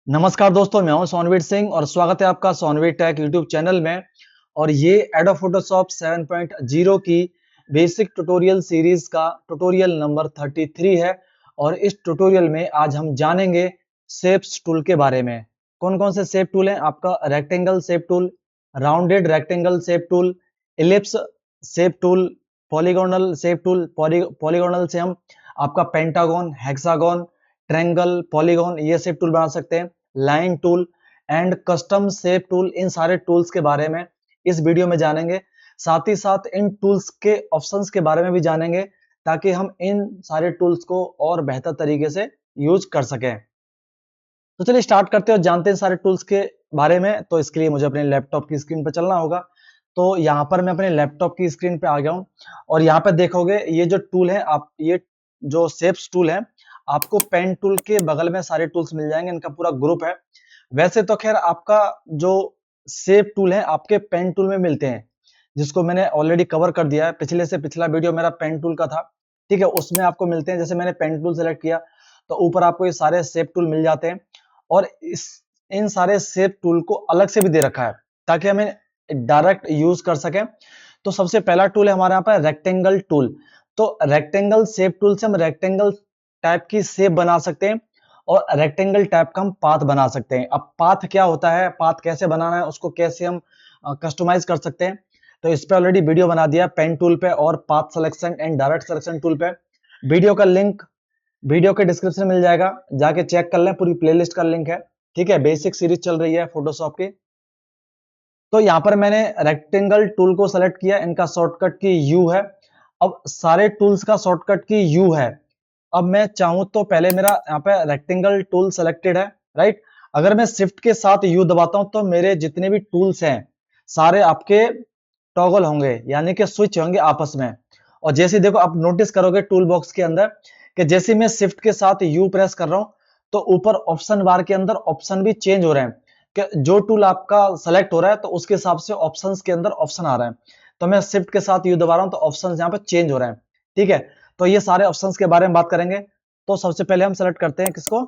नमस्कार दोस्तों, मैं हूं सोनवीर सिंह और स्वागत है आपका सोनवीर टेक यूट्यूब चैनल में। और ये एडोब फोटोशॉप 7.0 की बेसिक ट्यूटोरियल सीरीज का ट्यूटोरियल नंबर 33 है। और इस ट्यूटोरियल में आज हम जानेंगे शेप्स टूल के बारे में। कौन कौन से शेप टूल हैं? आपका rectangle shape tool, rounded rectangle shape tool, ellipse shape tool, polygonal shape tool. Polygonal से हम आपका पेंटागन, हेक्सागन, ट्रायंगल, पॉलीगॉन ये शेप टूल बना सकते हैं। Line tool and custom shape tool, इन सारे टूल्स के बारे में इस वीडियो में जानेंगे। साथ ही साथ इन टूल्स के ऑप्शंस के बारे में भी जानेंगे ताकि हम इन सारे टूल्स को और बेहतर तरीके से यूज कर सकें। तो चलिए स्टार्ट करते हैं और जानते हैं सारे टूल्स के बारे में। तो इसके लिए मुझे अपने लैपटॉप की स्क्रीन पर चलना होगा। तो यहाँ पर मैं अपने लैपटॉप की स्क्रीन पे आ गया हूँ और यहाँ पे देखोगे ये जो टूल है, आप ये जो शेप्स टूल है, आपको पेन टूल के बगल में सारे टूल्स मिल जाएंगे। इनका पूरा ग्रुप है। वैसे तो खैर आपका जो शेप टूल है आपके पेन टूल में मिलते हैं, जिसको मैंने ऑलरेडी कवर कर दिया है। पिछले से पिछला वीडियो मेरा पेन टूल का था, ठीक है, उसमें आपको मिलते हैं। जैसे मैंने पेन टूल सेलेक्ट किया तो ऊपर आपको ये सारे शेप टूल मिल जाते हैं। और इन सारे शेप टूल को अलग से भी दे रखा है ताकि हमें डायरेक्ट यूज कर सकें। तो सबसे पहला टूल है हमारे यहाँ पर रेक्टेंगल टूल। तो रेक्टेंगल शेप टूल से हम रेक्टेंगल टाइप की शेप बना सकते हैं और रेक्टेंगल टाइप का हम पाथ बना सकते हैं। अब पाथ क्या होता है, पाथ कैसे बनाना है, उसको कैसे हम कस्टमाइज कर सकते हैं, तो इस पे ऑलरेडी वीडियो बना दिया पेन टूल पे और path selection and direct selection tool पे। वीडियो का लिंक वीडियो के डिस्क्रिप्शन में मिल जाएगा, जाके चेक कर लें। पूरी प्लेलिस्ट का लिंक है, ठीक है। बेसिक सीरीज चल रही है फोटोशॉप की। तो यहाँ पर मैंने रेक्टेंगल टूल को सेलेक्ट किया, इनका शॉर्टकट की यू है। अब सारे टूल्स का शॉर्टकट की यू है। अब मैं चाहूं तो पहले मेरा यहाँ पे रेक्टेंगल टूल सेलेक्टेड है, राइट। अगर मैं शिफ्ट के साथ यू दबाता हूं तो मेरे जितने भी टूल्स हैं सारे आपके टॉगल होंगे, यानी कि स्विच होंगे आपस में। और जैसे देखो आप नोटिस करोगे टूल बॉक्स के अंदर कि जैसे मैं शिफ्ट के साथ यू प्रेस कर रहा हूं तो ऊपर ऑप्शन बार के अंदर ऑप्शन भी चेंज हो रहे हैं कि जो टूल आपका सेलेक्ट हो रहा है तो उसके हिसाब से ऑप्शंस के अंदर ऑप्शन आ रहा है। तो मैं शिफ्ट के साथ यू दबा रहा हूं तो ऑप्शंस यहाँ पे चेंज हो रहे हैं, ठीक है। तो ये सारे ऑप्शंस के बारे में बात करेंगे। तो सबसे पहले हम सेलेक्ट करते हैं किसको,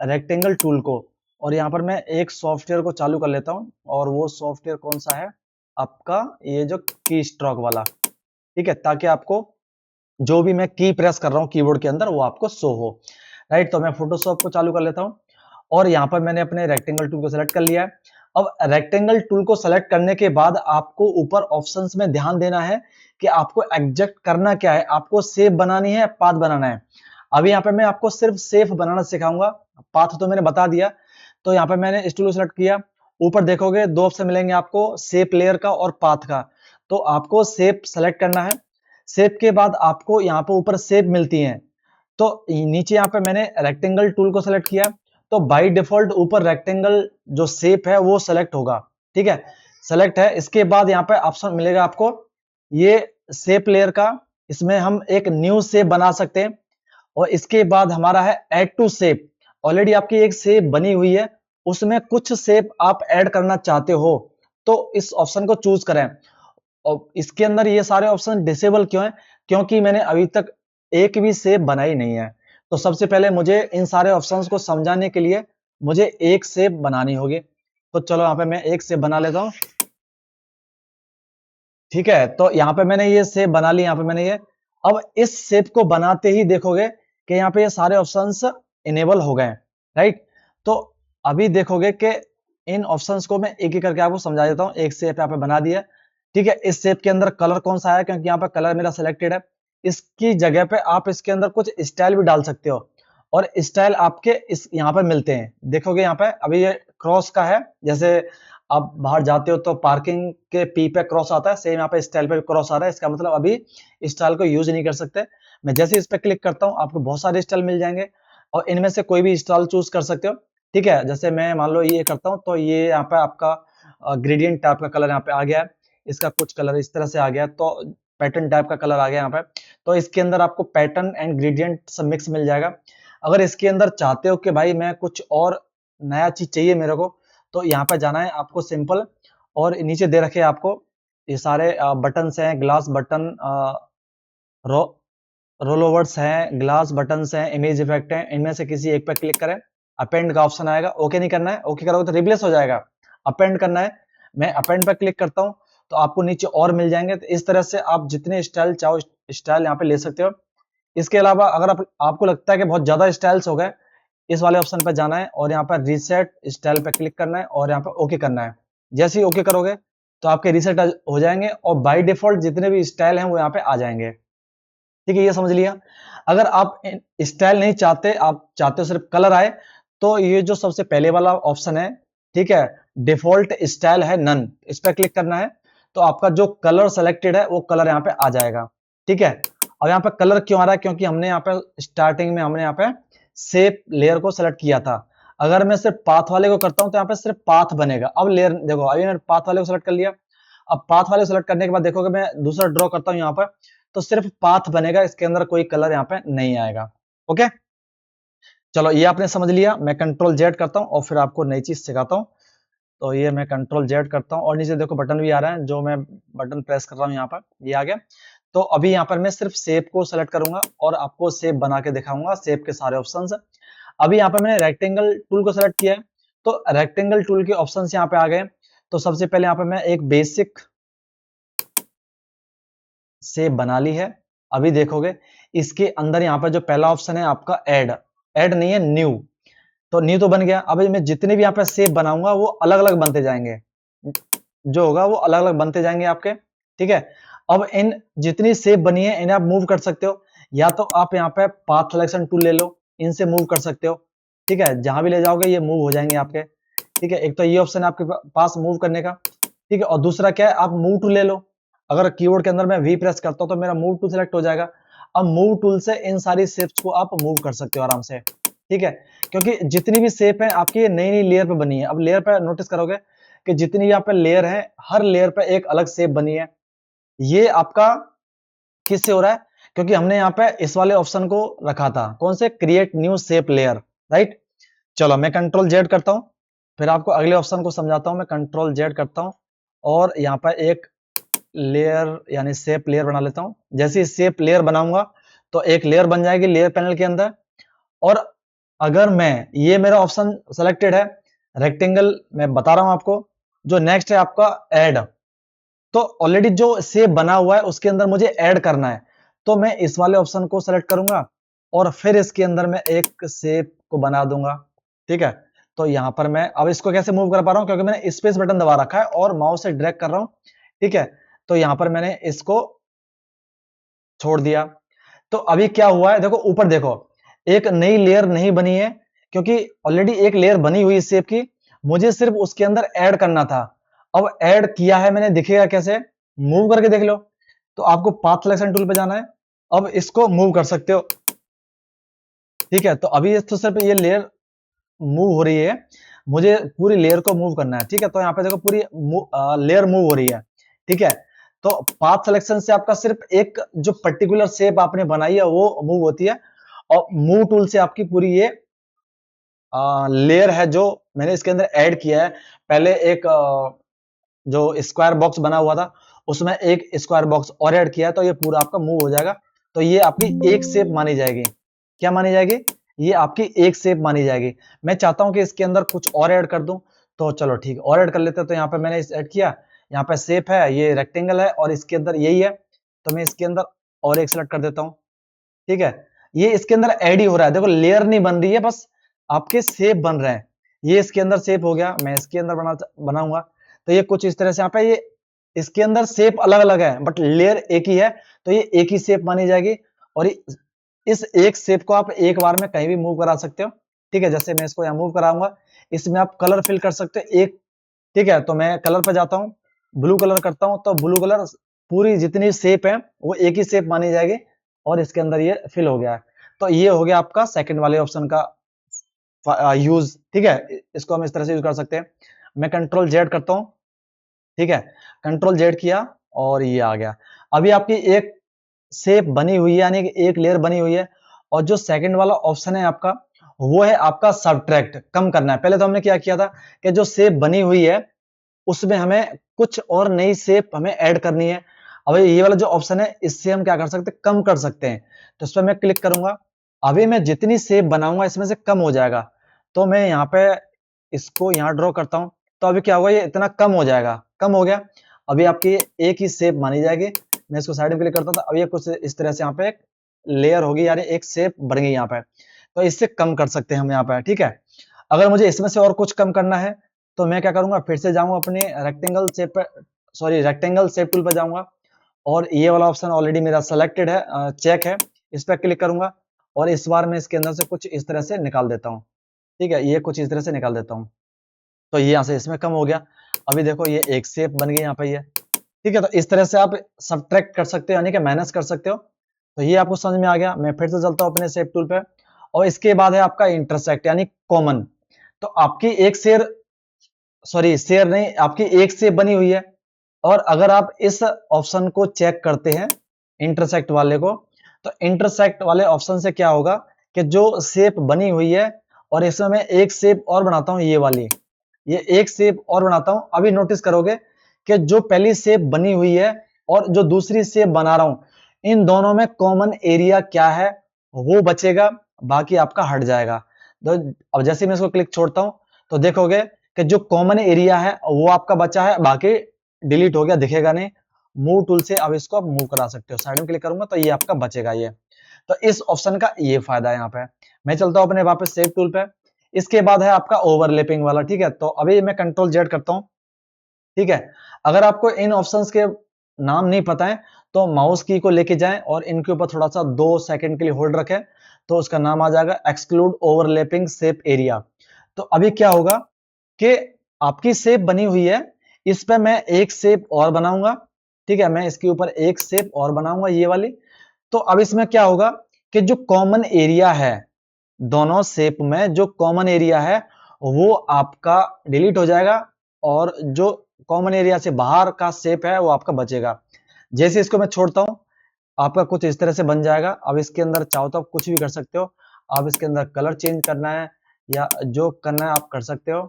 रेक्टेंगल टूल को। और यहाँ पर मैं एक सॉफ्टवेयर को चालू कर लेता हूँ और वो सॉफ्टवेयर कौन सा है, आपका ये जो की स्ट्रोक वाला, ठीक है, ताकि आपको जो भी मैं की प्रेस कर रहा हूँ कीबोर्ड के अंदर वो आपको शो हो, राइट। तो मैं फोटोशॉप को चालू कर लेता हूँ और यहाँ पर मैंने अपने रेक्टेंगल टूल को सेलेक्ट कर लिया है। अब रेक्टेंगल टूल को सेलेक्ट करने के बाद आपको ऊपर ऑप्शंस में ध्यान देना है कि आपको एग्जैक्ट करना क्या है, आपको शेप बनानी है, पाथ बनाना है। अभी यहाँ पे मैं आपको सिर्फ शेप बनाना सिखाऊंगा, पाथ तो मैंने बता दिया। तो यहाँ पे मैंने इस टूल को सेलेक्ट किया। ऊपर देखोगे दो ऑप्शन मिलेंगे आपको, शेप लेयर का और पाथ का। तो आपको शेप सेलेक्ट करना है। शेप के बाद आपको यहाँ पे ऊपर शेप मिलती हैं। तो नीचे यहाँ पे मैंने रेक्टेंगल टूल को सेलेक्ट किया तो बाय डिफॉल्ट ऊपर रेक्टेंगल जो शेप है वो सेलेक्ट होगा, ठीक है। सेलेक्ट है। इसके बाद यहाँ पे ऑप्शन मिलेगा आपको ये शेप लेयर का, इसमें हम एक न्यू शेप बना सकते हैं। और इसके बाद हमारा है ऐड टू शेप। ऑलरेडी आपकी एक शेप बनी हुई है, उसमें कुछ शेप आप ऐड करना चाहते हो तो इस ऑप्शन को चूज करें। और इसके अंदर ये सारे ऑप्शन डिसेबल क्यों है, क्योंकि मैंने अभी तक एक भी शेप बनाई नहीं है। तो सबसे पहले मुझे इन सारे ऑप्शंस को समझाने के लिए मुझे एक शेप बनानी होगी। तो चलो यहाँ पे मैं एक शेप बना लेता हूँ, ठीक है। तो यहाँ पे मैंने ये शेप बना ली। यहाँ पे मैंने ये, अब इस शेप को बनाते ही देखोगे कि यहाँ पे ये सारे ऑप्शंस इनेबल हो गए, राइट। तो अभी देखोगे कि इन ऑप्शंस को मैं एक एक करके आपको समझा देता हूँ। एक शेप यहाँ पे बना दिया, ठीक है। इस शेप के अंदर कलर कौन सा है, क्योंकि यहाँ पे कलर मेरा सिलेक्टेड है। इसकी जगह पे आप इसके अंदर कुछ स्टाइल भी डाल सकते हो और स्टाइल आपके इस यहाँ पे मिलते हैं। देखोगे यहाँ पे अभी ये क्रॉस का है, जैसे आप बाहर जाते हो तो पार्किंग के पी पे क्रॉस आता है, सेम यहाँ पे स्टाइल पे क्रॉस आ रहा है। इसका मतलब अभी स्टाइल को यूज नहीं कर सकते। मैं जैसे इस पे क्लिक करता हूँ आपको बहुत सारे स्टाइल मिल जाएंगे और इनमें से कोई भी स्टाइल चूज कर सकते हो, ठीक है। जैसे मैं मान लो ये करता हूँ तो ये यहाँ पे आपका ग्रेडियंट टाइप का कलर यहाँ पे आ गया है। इसका कुछ कलर इस तरह से आ गया तो पैटर्न टाइप का कलर आ गया यहाँ पे। तो इसके अंदर आपको पैटर्न एंड ग्रेडियंट सब मिक्स मिल जाएगा। अगर इसके अंदर चाहते हो कि भाई मैं कुछ और नया चीज चाहिए मेरे को, तो यहाँ पे जाना है आपको सिंपल। और नीचे दे रखे आपको ये सारे बटन्स हैं, ग्लास बटन, रो रोल ओवर्स हैं, ग्लास बटन्स हैं, इमेज इफेक्ट हैं। इनमें से किसी एक पे क्लिक करें अपेंड का ऑप्शन आएगा, ओके नहीं करना है, ओके करोगे तो रिप्लेस हो जाएगा, अपेंड करना है, मैं अपेंड पर क्लिक करता हूं तो आपको नीचे और मिल जाएंगे। तो इस तरह से आप जितने स्टाइल चाहो स्टाइल यहाँ पे ले सकते हो। इसके अलावा अगर आपको लगता है कि बहुत ज्यादा स्टाइल्स हो गए, इस वाले ऑप्शन पर जाना है और यहाँ पर रीसेट स्टाइल पे क्लिक करना है और यहाँ पर ओके करना है। जैसे ही ओके करोगे तो आपके रीसेट हो जाएंगे और बाय डिफॉल्ट जितने भी स्टाइल हैं वो यहाँ पे आ जाएंगे। ठीक है, ये समझ लिया। अगर आप स्टाइल नहीं चाहते, आप चाहते हो सिर्फ कलर आए, तो ये जो सबसे पहले वाला ऑप्शन है, ठीक है, डिफॉल्ट स्टाइल है नन, इस पर क्लिक करना है तो आपका जो कलर सेलेक्टेड है वो कलर यहाँ पे आ जाएगा। ठीक है, अब यहाँ पे कलर क्यों आ रहा है, क्योंकि हमने यहाँ पे स्टार्टिंग में हमने यहाँ पे शेप लेयर को सेलेक्ट किया था। अगर मैं सिर्फ पाथ वाले को करता हूं तो यहाँ पे सिर्फ पाथ बनेगा। अब लेयर देखो, अभी मैंने पाथ वाले को सेलेक्ट कर लिया। अब पाथ वाले को सेलेक्ट करने के बाद देखोगे मैं दूसरा ड्रॉ करता हूं यहाँ पर, तो सिर्फ पाथ बनेगा, इसके अंदर कोई कलर यहाँ पे नहीं आएगा। ओके, चलो ये आपने समझ लिया। मैं कंट्रोल जेड करता हूँ और फिर आपको नई चीज सिखाता हूँ। तो ये मैं कंट्रोल जेड करता हूँ और नीचे देखो बटन भी आ रहा है, जो मैं बटन प्रेस कर रहा हूँ यहाँ पर, ये आ गया। तो अभी यहाँ पर मैं सिर्फ शेप को सेलेक्ट करूंगा और आपको शेप बना के दिखाऊंगा, शेप के सारे ऑप्शंस। अभी यहाँ पर मैंने रेक्टेंगल टूल को सेलेक्ट किया है, तो रेक्टेंगल टूल के ऑप्शंस यहाँ पे आ गए। तो सबसे पहले यहाँ पे मैं एक बेसिक शेप बना ली है। अभी देखोगे इसके अंदर यहाँ पर जो पहला ऑप्शन है आपका ऐड, ऐड नहीं है न्यू, तो न्यू तो बन गया। अब मैं जितने भी यहाँ पे शेप बनाऊंगा वो अलग अलग बनते जाएंगे, जो होगा वो अलग अलग बनते जाएंगे आपके। ठीक है, अब इन जितनी शेप बनी है इन्हें आप मूव कर सकते हो, या तो आप यहाँ पे पाथ सिलेक्शन टूल ले लो, इनसे मूव कर सकते हो। ठीक है, जहां भी ले जाओगे ये मूव हो जाएंगे आपके। ठीक है, एक तो ये ऑप्शन है आपके पास मूव करने का। ठीक है, और दूसरा क्या है, आप मूव टूल ले लो। अगर कीबोर्ड के अंदर मैं वी प्रेस करता हूं तो मेरा मूव टूल सेलेक्ट हो जाएगा। अब मूव टूल से इन सारी शेप्स को आप मूव कर सकते हो आराम से। ठीक है, क्योंकि जितनी भी शेप है आपकी नई नई लेयर पे बनी है। अब लेयर पे नोटिस करोगे कि जितनी यहाँ पे लेयर है, हर लेयर पे एक अलग शेप बनी है। ये आपका किससे हो रहा है, क्योंकि हमने यहाँ पे इस वाले ऑप्शन को रखा था, कौन से, create new shape layer, right. चलो मैं कंट्रोल जेड करता हूं, फिर आपको अगले ऑप्शन को समझाता हूं। मैं कंट्रोल जेड करता हूं और यहाँ पर एक लेयर यानी शेप लेयर बना लेता हूं। जैसे ही शेप लेयर बनाऊंगा तो एक लेयर बन जाएगी लेयर पैनल के अंदर। और अगर मैं, ये मेरा ऑप्शन सेलेक्टेड है रेक्टेंगल, मैं बता रहा हूं आपको। जो नेक्स्ट है आपका ऐड, तो ऑलरेडी जो शेप बना हुआ है उसके अंदर मुझे ऐड करना है, तो मैं इस वाले ऑप्शन को सेलेक्ट करूंगा और फिर इसके अंदर मैं एक शेप को बना दूंगा। ठीक है, तो यहां पर मैं अब इसको कैसे मूव कर पा रहा हूं, क्योंकि मैंने स्पेस बटन दबा रखा है और माउस से ड्रैग कर रहा हूं। ठीक है, तो यहां पर मैंने इसको छोड़ दिया। तो अभी क्या हुआ है, देखो ऊपर देखो, एक नई लेयर नहीं बनी है, क्योंकि ऑलरेडी एक लेयर बनी हुई इस शेप की, मुझे सिर्फ उसके अंदर ऐड करना था। अब ऐड किया है मैंने, दिखेगा कैसे, मूव करके देख लो। तो आपको पाथ सिलेक्शन टूल पे जाना है, अब इसको मूव कर सकते हो। ठीक है, तो अभी तो सिर्फ ये लेयर मूव हो रही है, मुझे पूरी लेयर को मूव करना है। ठीक है, तो यहाँ पे देखो पूरी लेयर मूव हो रही है। ठीक है, तो पाथ सिलेक्शन से आपका सिर्फ एक जो पर्टिकुलर शेप आपने बनाई है वो मूव होती है, और मूव टूल से आपकी पूरी ये लेयर है जो मैंने इसके अंदर ऐड किया है। पहले एक जो स्क्वायर बॉक्स बना हुआ था उसमें एक स्क्वायर बॉक्स और ऐड किया है, तो ये पूरा आपका मूव हो जाएगा। तो ये आपकी एक शेप मानी जाएगी। क्या मानी जाएगी, ये आपकी एक शेप मानी जाएगी। मैं चाहता हूं कि इसके अंदर कुछ और ऐड कर दूं, तो चलो ठीक है और ऐड कर लेते हैं। तो यहाँ पे मैंने ऐड किया, यहाँ पे शेप है, ये रेक्टेंगल है और इसके अंदर यही है, तो मैं इसके अंदर और एक सेलेक्ट कर देता हूँ। ठीक है, ये इसके अंदर ऐड ही हो रहा है, देखो लेयर नहीं बन रही है, बस आपके शेप बन रहे हैं। ये इसके अंदर शेप हो गया, मैं इसके अंदर बनाऊंगा। तो ये कुछ इस तरह से यहाँ पे ये इसके अंदर शेप अलग अलग है बट लेयर एक ही है, तो ये एक ही शेप मानी जाएगी। और इस एक शेप को आप एक बार में कहीं भी मूव करा सकते हो। ठीक है, जैसे मैं इसको यहाँ मूव कराऊंगा, इसमें आप कलर फिल कर सकते हो एक। ठीक है, तो मैं कलर पे जाता हूँ, ब्लू कलर करता हूँ, तो ब्लू कलर पूरी जितनी शेप है वो एक ही शेप मानी जाएगी और इसके अंदर ये फिल हो गया है। तो ये हो गया आपका सेकंड वाले ऑप्शन का यूज। ठीक है, इसको हम इस तरह से यूज कर सकते हैं। मैं कंट्रोल जेड करता हूँ। ठीक है, कंट्रोल जेड किया और ये आ गया। अभी आपकी एक शेप बनी हुई है, यानी कि एक लेयर बनी हुई है। और जो सेकंड वाला ऑप्शन है आपका, वो है आपका सब्ट्रैक्ट, कम करना है। पहले तो हमने क्या किया था कि जो शेप बनी हुई है उसमें हमें कुछ और नई शेप हमें ऐड करनी है। अब ये वाला जो ऑप्शन है इससे हम क्या कर सकते हैं, कम कर सकते हैं। तो इस पर मैं क्लिक करूंगा, अभी मैं जितनी शेप बनाऊंगा इसमें से कम हो जाएगा। तो मैं यहाँ पे इसको यहाँ ड्रॉ करता हूँ। तो अभी क्या होगा, ये इतना कम हो जाएगा, कम हो गया। अभी आपकी एक ही शेप मानी जाएगी। मैं इसको साइड में क्लिक करता हूँ, तो अब ये कुछ इस तरह से यहाँ पे एक लेयर होगी, यानी एक शेप बन गई यहाँ पे। तो इससे कम कर सकते हैं हम यहाँ पे, ठीक है। अगर मुझे इसमें से और कुछ कम करना है तो मैं क्या करूंगा, फिर से जाऊंगा अपने रेक्टेंगल शेप पे, सॉरी रेक्टेंगल शेप टूल पे जाऊंगा, और ये वाला ऑप्शन ऑलरेडी मेरा सेलेक्टेड है, चेक है, इस पर क्लिक करूंगा। और इस बार मैं इसके अंदर से कुछ इस तरह से निकाल देता हूँ, ठीक है, ये कुछ इस तरह से निकाल देता हूँ। तो ये यहाँ से इसमें कम हो गया। अभी देखो ये एक शेप बन गई यहाँ पे ये, ठीक है। तो इस तरह से आप सब्ट्रैक्ट कर सकते हो, यानी कि माइनस कर सकते हो। तो ये आपको समझ में आ गया। मैं फिर से चलता हूँ अपने शेप टूल पे, और इसके बाद है आपका इंटरसेक्ट यानी कॉमन। तो आपकी एक शेयर, सॉरी शेयर नहीं, आपकी एक शेप बनी हुई है, और अगर आप इस ऑप्शन को चेक करते हैं इंटरसेक्ट वाले को, तो इंटरसेक्ट वाले ऑप्शन से क्या होगा कि जो शेप बनी हुई है, और इसमें मैं एक शेप और बनाता हूं, ये वाली, ये एक शेप और बनाता हूं। अभी नोटिस करोगे कि जो पहली शेप बनी हुई है और जो दूसरी शेप बना रहा हूं, इन दोनों में कॉमन एरिया क्या है वो बचेगा, बाकी आपका हट जाएगा। तो अब जैसे मैं इसको क्लिक छोड़ता हूं, तो देखोगे कि जो कॉमन एरिया है वो आपका बचा है, बाकी डिलीट हो गया, दिखेगा नहीं। मूव टूल से अब इसको आप मूव करा सकते हो, साइड में क्लिक करूंगा तो ये आपका बचेगा ये। तो इस ऑप्शन का ये फायदा है यहाँ पे। मैं चलता हूं अपने वापस सेव टूल पे। इसके बाद है आपका ओवरलैपिंग वाला, ठीक है। तो अभी मैं कंट्रोल जेड करता हूं, ठीक है। अगर आपको इन ऑप्शंस के नाम नहीं पता है तो माउस की को लेके जाएं और इनके ऊपर थोड़ा सा 2 सेकंड के लिए होल्ड रखें, तो उसका नाम आ जाएगा एक्सक्लूड ओवरलैपिंग शेप एरिया। तो अभी क्या होगा कि आपकी शेप बनी हुई है, इस पे मैं एक शेप और बनाऊंगा, ठीक है। मैं इसके ऊपर एक शेप और बनाऊंगा, ये वाली। तो अब इसमें क्या होगा कि जो कॉमन एरिया है, दोनों शेप में जो कॉमन एरिया है वो आपका डिलीट हो जाएगा, और जो कॉमन एरिया से बाहर का शेप है वो आपका बचेगा। जैसे इसको मैं छोड़ता हूं, आपका कुछ इस तरह से बन जाएगा। अब इसके अंदर चाहो तो आप कुछ भी कर सकते हो। आप इसके अंदर कलर चेंज करना है या जो करना है आप कर सकते हो,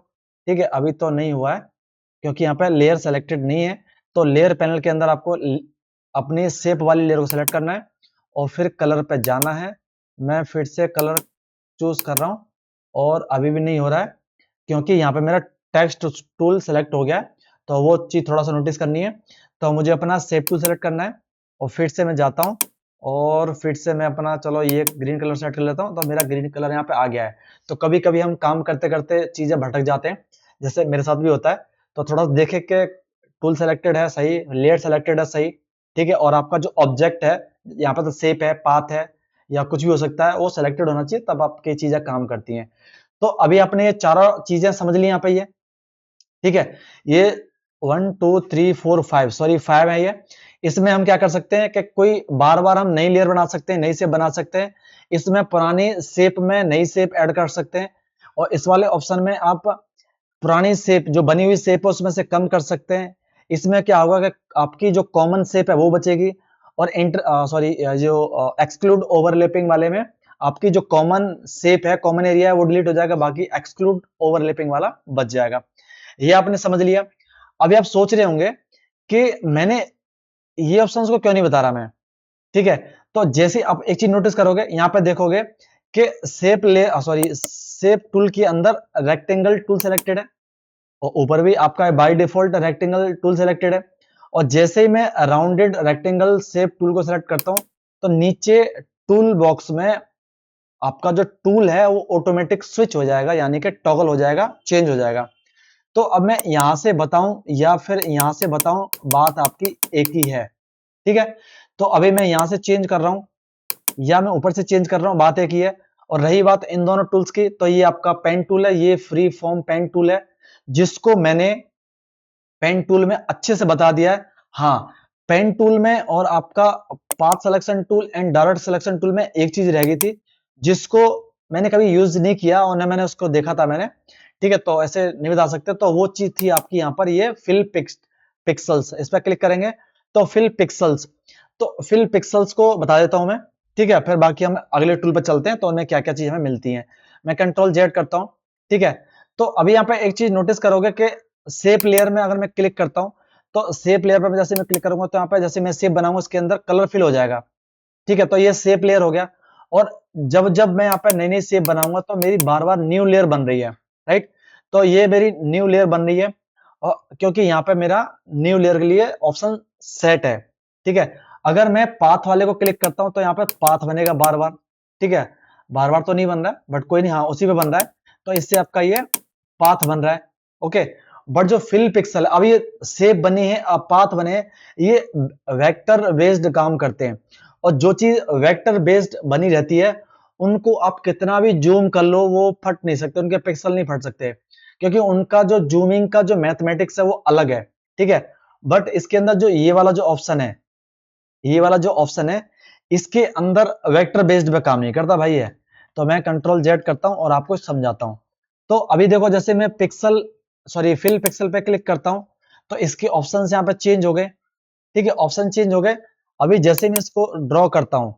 ठीक है। अभी तो नहीं हुआ है क्योंकि यहाँ पे लेयर सेलेक्टेड नहीं है। तो लेयर पैनल के अंदर आपको अपनी शेप वाली लेयर को सेलेक्ट करना है और फिर कलर पे जाना है। मैं फिर से कलर चूज कर रहा हूं, और अभी भी नहीं हो रहा है क्योंकि यहाँ पे मेरा टेक्स्ट टूल सेलेक्ट हो गया है। तो वो चीज थोड़ा सा नोटिस करनी है। तो मुझे अपना शेप टूल सेलेक्ट करना है, और फिर से मैं जाता हूँ, और फिर से मैं अपना, चलो ये ग्रीन कलर सेलेक्ट कर लेता हूँ, तो मेरा ग्रीन कलर यहाँ पे आ गया है। तो कभी कभी हम काम करते करते चीजें भटक जाते हैं, जैसे मेरे साथ भी होता है। तो थोड़ा सा देखे कि टूल सेलेक्टेड है सही, लेयर सेलेक्टेड है सही, ठीक है, और आपका जो ऑब्जेक्ट है, यहाँ पे तो शेप है, पाथ है, या कुछ भी हो सकता है, वो सेलेक्टेड होना चाहिए, तब आपकी चीजें काम करती हैं। तो अभी आपने ये चारों चीजें समझ ली यहाँ पे, ये ठीक है। ये 1 2 3 4 5, सॉरी 5 है ये। इसमें हम क्या कर सकते हैं कि कोई बार बार हम नई लेयर बना सकते हैं, नई शेप बना सकते हैं। इसमें पुरानी शेप में नई शेप ऐड कर सकते हैं, और इस वाले ऑप्शन में आप पुरानी शेप जो बनी हुई शेप है उसमें से कम कर सकते हैं। इसमें क्या होगा कि आपकी जो कॉमन शेप है वो बचेगी, और सॉरी जो एक्सक्लूड ओवरलैपिंग वाले में आपकी जो कॉमन शेप है, कॉमन एरिया है, वो डिलीट हो जाएगा, बाकी एक्सक्लूड ओवरलैपिंग वाला बच जाएगा। ये आपने समझ लिया। अभी आप सोच रहे होंगे कि मैंने ये ऑप्शंस को क्यों नहीं बता रहा मैं, ठीक है। तो जैसे आप एक चीज नोटिस करोगे, यहां पे देखोगे कि शेप टूल के अंदर रेक्टेंगल टूल सेलेक्टेड है, और ऊपर भी आपका by default rectangle tool selected है। और जैसे ही मैं राउंडेड रेक्टेंगल शेप टूल को सेलेक्ट करता हूं, तो नीचे टूल बॉक्स में आपका जो टूल है वो ऑटोमेटिक स्विच हो जाएगा, यानी कि टॉगल हो जाएगा, चेंज हो जाएगा। तो अब मैं यहां से बताऊं या फिर यहां से बताऊं, बात आपकी एक ही है, ठीक है। तो अभी मैं यहां से चेंज कर रहा हूं या मैं ऊपर से चेंज कर रहा हूं, बात एक ही है। और रही बात इन दोनों टूल्स की, तो ये आपका पेन टूल है, ये फ्री फॉर्म पेन टूल है, जिसको मैंने पेन टूल में अच्छे से बता दिया है। हाँ, पेन टूल में और आपका path selection tool and direct selection tool में एक चीज रह गई थी, जिसको मैंने कभी यूज नहीं किया और न मैंने उसको देखा था मैंने, ठीक है। तो ऐसे नहीं बता सकते। तो वो चीज थी आपकी यहाँ पर, ये फिल पिक्सल्स। इस पर क्लिक करेंगे तो फिल पिक्सल्स, तो फिल पिक्सल्स को बता देता हूं मैं, ठीक है। फिर बाकी हम अगले टूल पर चलते हैं तो उनमें क्या क्या चीज हमें मिलती है। मैं कंट्रोल जेड करता हूं, ठीक है। तो अभी यहाँ पे एक चीज नोटिस करोगे कि शेप लेयर में अगर मैं क्लिक करता हूं, तो शेप लेयर पर जैसे मैं क्लिक करूंगा तो यहाँ पे जैसे मैं शेप बनाऊंगा उसके अंदर कलर फिल हो जाएगा, ठीक है। तो ये शेप लेयर हो गया। और जब जब मैं यहाँ पे नई नई शेप बनाऊंगा तो मेरी बार बार न्यू लेयर बन रही है, राइट। तो ये मेरी न्यू लेयर बन रही है, और क्योंकि यहाँ पे मेरा न्यू लेयर के लिए ऑप्शन सेट है, ठीक है। अगर मैं पाथ वाले को क्लिक करता हूं तो यहाँ पे पाथ बनेगा बार बार, ठीक है। बार बार तो नहीं बन रहा है बट कोई नहीं, हाँ उसी पे बन रहा है। तो इससे आपका ये पाथ बन रहा है, ओके। बट जो फिल पिक्सल अब ये शेप बनी है, अब पाथ बने हैं, ये वेक्टर बेस्ड काम करते हैं। और जो चीज वेक्टर बेस्ड बनी रहती है उनको आप कितना भी जूम कर लो वो फट नहीं सकते, उनके पिक्सल नहीं फट सकते, क्योंकि उनका जो जूमिंग का जो मैथमेटिक्स है वो अलग है, ठीक है। बट इसके अंदर जो ये वाला जो ऑप्शन है, ये वाला जो ऑप्शन है, इसके अंदर वेक्टर बेस्ड पे काम नहीं करता भाई है। तो मैं कंट्रोल जेड करता हूं और आपको समझाता हूं। तो अभी देखो, जैसे मैं पिक्सल सॉरी फिल पिक्सल पे क्लिक करता हूं तो इसके ऑप्शंस यहां पे चेंज हो गए, ठीक है, ऑप्शन चेंज हो गए। अभी जैसे मैं इसको ड्रॉ करता हूं,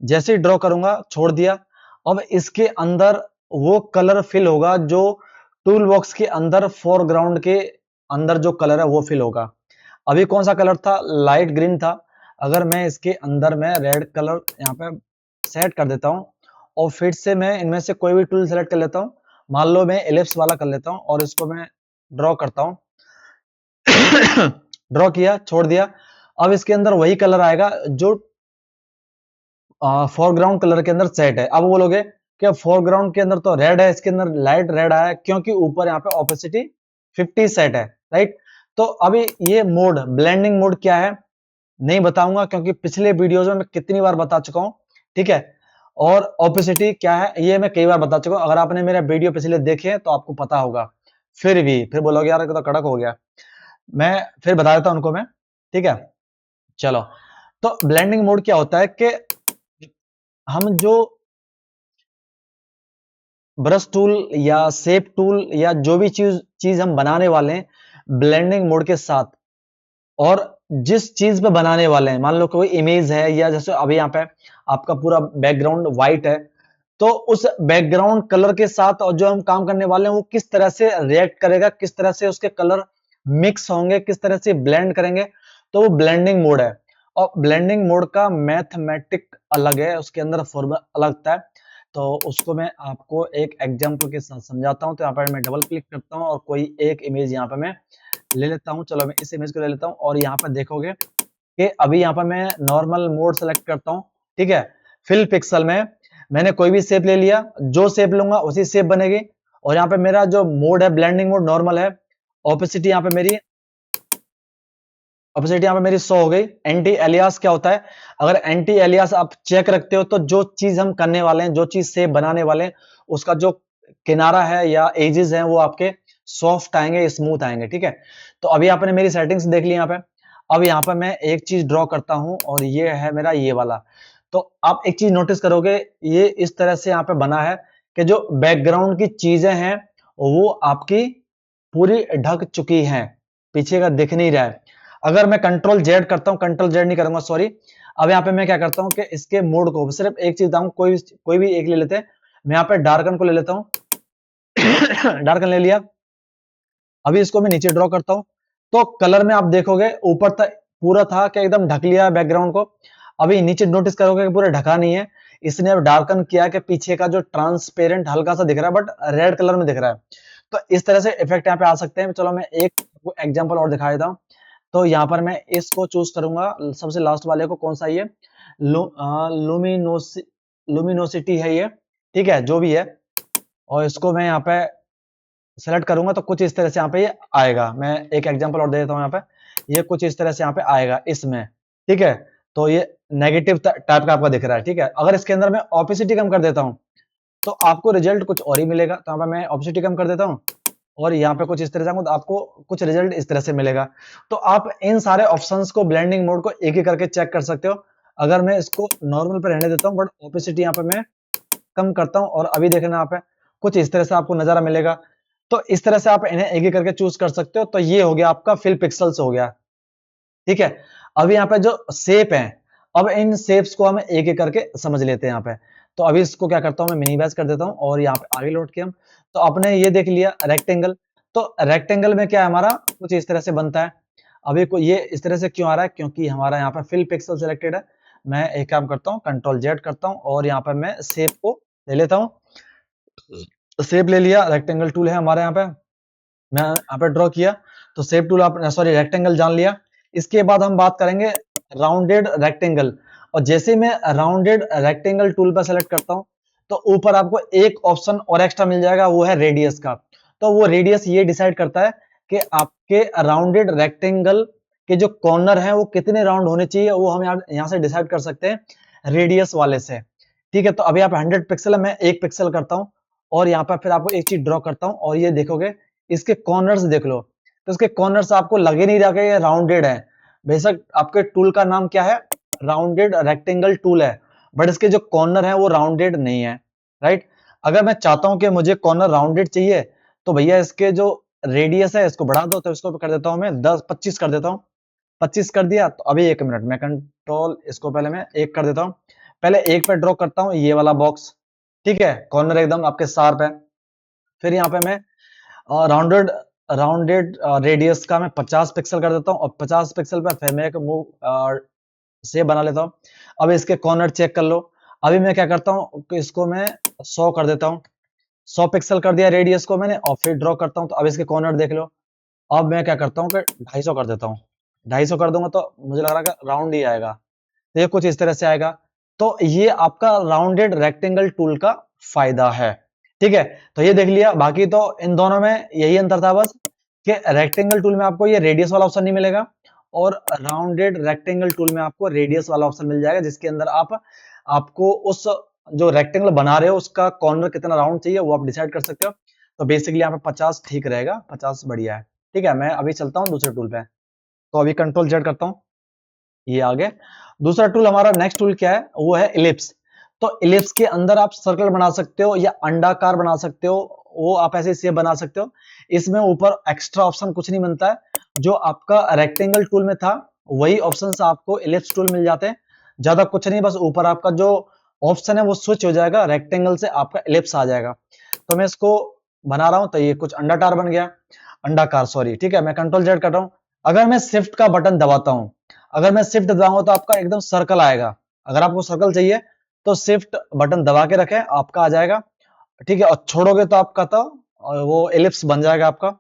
जैसे ही ड्रॉ करूंगा छोड़ दिया, अब इसके अंदर वो कलर फिल होगा जो टूल बॉक्स के अंदर फोरग्राउंड के अंदर जो कलर है वो फिल होगा। अभी कौन सा कलर था, लाइट ग्रीन था। अगर मैं इसके अंदर मैं रेड कलर यहाँ पे सेट कर देता हूँ और फिर से मैं इनमें से कोई भी टूल सेलेक्ट कर लेता हूँ, मान लो मैं एलिप्स वाला कर लेता हूँ और इसको मैं ड्रॉ करता हूँ। ड्रॉ किया, छोड़ दिया। अब इसके अंदर वही कलर आएगा जो फोरग्राउंड कलर के अंदर सेट है। अब बोलोगे कि फोरग्राउंड के अंदर तो रेड है, इसके अंदर लाइट रेड आया है क्योंकि ऊपर यहाँ पे ऑपेसिटी 50 सेट है, राइट। तो अभी ये मोड ब्लेंडिंग मोड क्या है नहीं बताऊंगा, क्योंकि पिछले वीडियोस में मैं कितनी बार बता चुका हूं, ठीक है। और ऑपेसिटी क्या है ये मैं कई बार बता चुका हूं, अगर आपने मेरा वीडियो पिछले देखे तो आपको पता होगा। फिर बोलोगे यार ये तो कड़क हो गया, मैं फिर बता देता हूं उनको मैं, ठीक है। चलो, तो ब्लेंडिंग मोड क्या होता है कि हम जो ब्रश टूल या शेप टूल या जो भी चीज चीज हम बनाने वाले हैं ब्लेंडिंग मोड के साथ, और जिस चीज पे बनाने वाले हैं, मान लो कोई इमेज है या जैसे अभी यहाँ पे आपका पूरा बैकग्राउंड व्हाइट है, तो उस बैकग्राउंड कलर के साथ और जो हम काम करने वाले हैं वो किस तरह से रिएक्ट करेगा, किस तरह से उसके कलर मिक्स होंगे, किस तरह से ब्लेंड करेंगे, तो वो ब्लेंडिंग मोड है। और ब्लेंडिंग मोड का मैथमेटिक अलग है, उसके अंदर फॉर्मूला अलग था। तो उसको मैं आपको एक एग्जांपल के साथ समझाता हूं। तो यहाँ पर मैं डबल क्लिक करता हूं और कोई एक इमेज यहाँ पे मैं ले लेता हूं। चलो मैं इस इमेज को ले लेता हूं और यहाँ पर देखोगे कि अभी यहाँ पर मैं नॉर्मल मोड सेलेक्ट करता हूं, ठीक है। फिल पिक्सल में मैंने कोई भी शेप ले लिया, जो शेप लूंगा उसी शेप बनेगी। और यहाँ पे मेरा जो मोड है ब्लेंडिंग मोड नॉर्मल है। ओपेसिटी यहाँ पे मेरी ऑपोसिट यहाँ पे मेरी 100 हो गई। एंटी एलियास क्या होता है, अगर एंटी एलियास आप चेक रखते हो तो जो चीज हम करने वाले हैं, जो चीज से बनाने वाले हैं, उसका जो किनारा है या एजेस हैं वो आपके सॉफ्ट आएंगे, स्मूथ आएंगे, ठीक है। तो अभी आपने मेरी सेटिंग्स देख ली यहाँ पे। अब यहाँ पे मैं एक चीज ड्रॉ करता हूं और ये है मेरा ये वाला। तो आप एक चीज नोटिस करोगे, ये इस तरह से यहाँ पे बना है कि जो बैकग्राउंड की चीजें हैं वो आपकी पूरी ढक चुकी हैं, पीछे का दिख नहीं रहा है। अगर मैं कंट्रोल जेड करता हूं, कंट्रोल जेड नहीं करूंगा सॉरी। अब यहाँ पे मैं क्या करता हूं कि इसके मोड को सिर्फ एक चीज बताऊं, कोई भी एक ले लेते हैं। मैं यहाँ पे डार्कन को ले लेता हूं। डार्कन ले लिया। अभी इसको मैं नीचे ड्रॉ करता हूं तो कलर में आप देखोगे ऊपर तक पूरा था कि एकदम ढक लिया बैकग्राउंड को। अभी नीचे नोटिस करोगे कि पूरा ढका नहीं है, इसने अब डार्कन किया कि पीछे का जो ट्रांसपेरेंट हल्का सा दिख रहा है बट रेड कलर में दिख रहा है। तो इस तरह से इफेक्ट यहाँ पे आ सकते हैं। चलो मैं एक एग्जांपल और दिखा देता हूँ। तो यहाँ पर मैं इसको चूज करूंगा, सबसे लास्ट वाले को, कौन सा ये लुमिनोसी लुमिनोसिटी है ये, ठीक है जो भी है। और इसको मैं यहाँ पे सेलेक्ट करूंगा तो कुछ इस तरह से यहाँ पे ये आएगा। मैं एक एग्जांपल और दे देता हूँ यहाँ पे, ये कुछ इस तरह से यहाँ पे आएगा इसमें, ठीक है। तो ये नेगेटिव टाइप का आपका दिख रहा है, ठीक है। अगर इसके अंदर मैं ऑपेसिटी कम कर देता हूँ तो आपको रिजल्ट कुछ और ही मिलेगा। तो यहाँ पे मैं ऑपेसिटी कम कर देता हूँ और यहाँ पे कुछ इस तरह से तो आपको कुछ रिजल्ट इस तरह से मिलेगा। तो आप इन सारे ऑप्शंस को ब्लेंडिंग मोड को एक एक करके चेक कर सकते हो। अगर मैं इसको नॉर्मल पे रहने देता हूँ बट ऑपेसिटी यहाँ पे मैं कम करता हूँ और अभी देखना यहाँ पे कुछ इस तरह से आपको नजारा मिलेगा। तो इस तरह से आप इन्हें एक एक करके चूज कर सकते हो। तो ये हो गया आपका फिल पिक्सल्स हो गया, ठीक है। अब यहाँ पे जो शेप है, अब इन शेप्स को हम एक एक करके समझ लेते हैं यहाँ पे। तो अभी इसको क्या करता हूँ मैं मिनिमाइज कर देता हूँ और यहाँ पे आगे लौट के हम, तो आपने ये देख लिया रेक्टेंगल। तो रेक्टेंगल में क्या है हमारा कुछ इस तरह से बनता है। अभी को ये इस तरह से क्यों आ रहा है, क्योंकि हमारा यहाँ पे फिल पिक्सल सिलेक्टेड है। मैं एक काम करता हूँ, कंट्रोल जेड करता हूँ और यहाँ पे मैं शेप को ले लेता हूँ। शेप ले लिया, रेक्टेंगल टूल है हमारे यहाँ पे, मैं यहाँ पे ड्रॉ किया, तो शेप टूल आप सॉरी रेक्टेंगल जान लिया। इसके बाद हम बात करेंगे राउंडेड रेक्टेंगल, और जैसे मैं राउंडेड रेक्टेंगल टूल पर सेलेक्ट करता हूँ तो ऊपर आपको एक ऑप्शन और एक्स्ट्रा मिल जाएगा, वो है रेडियस का। तो वो रेडियस ये डिसाइड करता है कि आपके राउंडेड रेक्टेंगल के जो कॉर्नर है वो कितने राउंड होने चाहिए, वो हम यहाँ से डिसाइड कर सकते हैं रेडियस वाले से। ठीक है, तो अभी यहाँ पे 100 पिक्सल है, मैं 1 पिक्सल करता हूँ और यहाँ पर फिर आपको एक चीज ड्रॉ करता हूँ, और ये देखोगे इसके कॉर्नर्स देख लो, तो इसके कॉर्नर्स आपको लगे नहीं रहा कि ये राउंडेड है। बेशक आपके टूल का नाम क्या है, राउंडेड रेक्टेंगल टूल है, बट इसके जो कॉर्नर है वो राउंडेड नहीं है, राइट। अगर मैं चाहता हूं कि मुझे कॉर्नर राउंडेड चाहिए, तो भैया इसके जो रेडियस है इसको बढ़ा दो, तो इसको कर देता हूं मैं 10-25 कर देता हूं। 25 कर दिया, तो अभी एक मिनट मैं कंट्रोल, इसको पहले मैं 1 कर देता हूं। पहले एक पे ड्रॉ करता हूं ये वाला बॉक्स, ठीक है, कॉर्नर एकदम आपके शार्प है। फिर यहाँ पे मैं राउंडेड राउंडेड रेडियस का मैं 50 पिक्सल कर देता हूँ, और 50 पिक्सल पर फिर मैं एक मूव शेप बना लेता हूँ। अब इसके कॉर्नर चेक कर लो। अभी मैं क्या करता हूँ कि इसको मैं 100 कर देता हूँ, 100 पिक्सल कर दिया रेडियस को मैंने, और फिर ड्रॉ करता हूँ, तो अब इसके कॉर्नर देख लो। अब मैं क्या करता हूँ कि 250 कर देता हूँ, 250 कर दूंगा तो मुझे लग रहा है कि राउंड ही आएगा, तो ये कुछ इस तरह से आएगा। तो ये आपका राउंडेड रेक्टेंगल टूल का फायदा है, ठीक है। तो ये देख लिया, बाकी तो इन दोनों में यही अंतर था बस, कि रेक्टेंगल टूल में आपको ये रेडियस वाला ऑप्शन नहीं मिलेगा, और राउंडेड रेक्टेंगल टूल में आपको रेडियस वाला ऑप्शन मिल जाएगा, जिसके अंदर आपको उस जो रेक्टेंगल बना रहे हो उसका कॉर्नर कितना राउंड चाहिए वो आप डिसाइड कर सकते हो। तो बेसिकली यहाँ पे 50 ठीक रहेगा, 50 बढ़िया है। ठीक है, मैं अभी चलता हूँ दूसरे टूल पे, तो अभी कंट्रोल जेड करता हूँ, ये आगे। दूसरा टूल हमारा नेक्स्ट टूल क्या है, वो है इलिप्स। तो इलिप्स के अंदर आप सर्कल बना सकते हो या अंडाकार बना सकते हो, वो आप ऐसे शेप बना सकते हो। इसमें ऊपर एक्स्ट्रा ऑप्शन कुछ नहीं बनता है, जो आपका रेक्टेंगल टूल में था वही ऑप्शंस आपको इलिप्स टूल मिल जाते हैं। ज्यादा कुछ नहीं, बस ऊपर आपका जो ऑप्शन है वो स्विच हो जाएगा, रेक्टेंगल से आपका इलिप्स आ जाएगा। तो मैं इसको बना रहा हूं, तो ये कुछ अंडाकार बन गया, अंडाकार सॉरी, ठीक है। मैं कंट्रोल जेड कर रहा हूं। अगर मैं शिफ्ट का बटन दबाता हूं, अगर मैं शिफ्ट दबाऊंगा तो आपका एकदम सर्कल आएगा। अगर आपको सर्कल चाहिए तो शिफ्ट बटन दबा के रखें, आपका आ जाएगा, ठीक है। और छोड़ोगे तो आपका तो वो एलिप्स बन जाएगा आपका।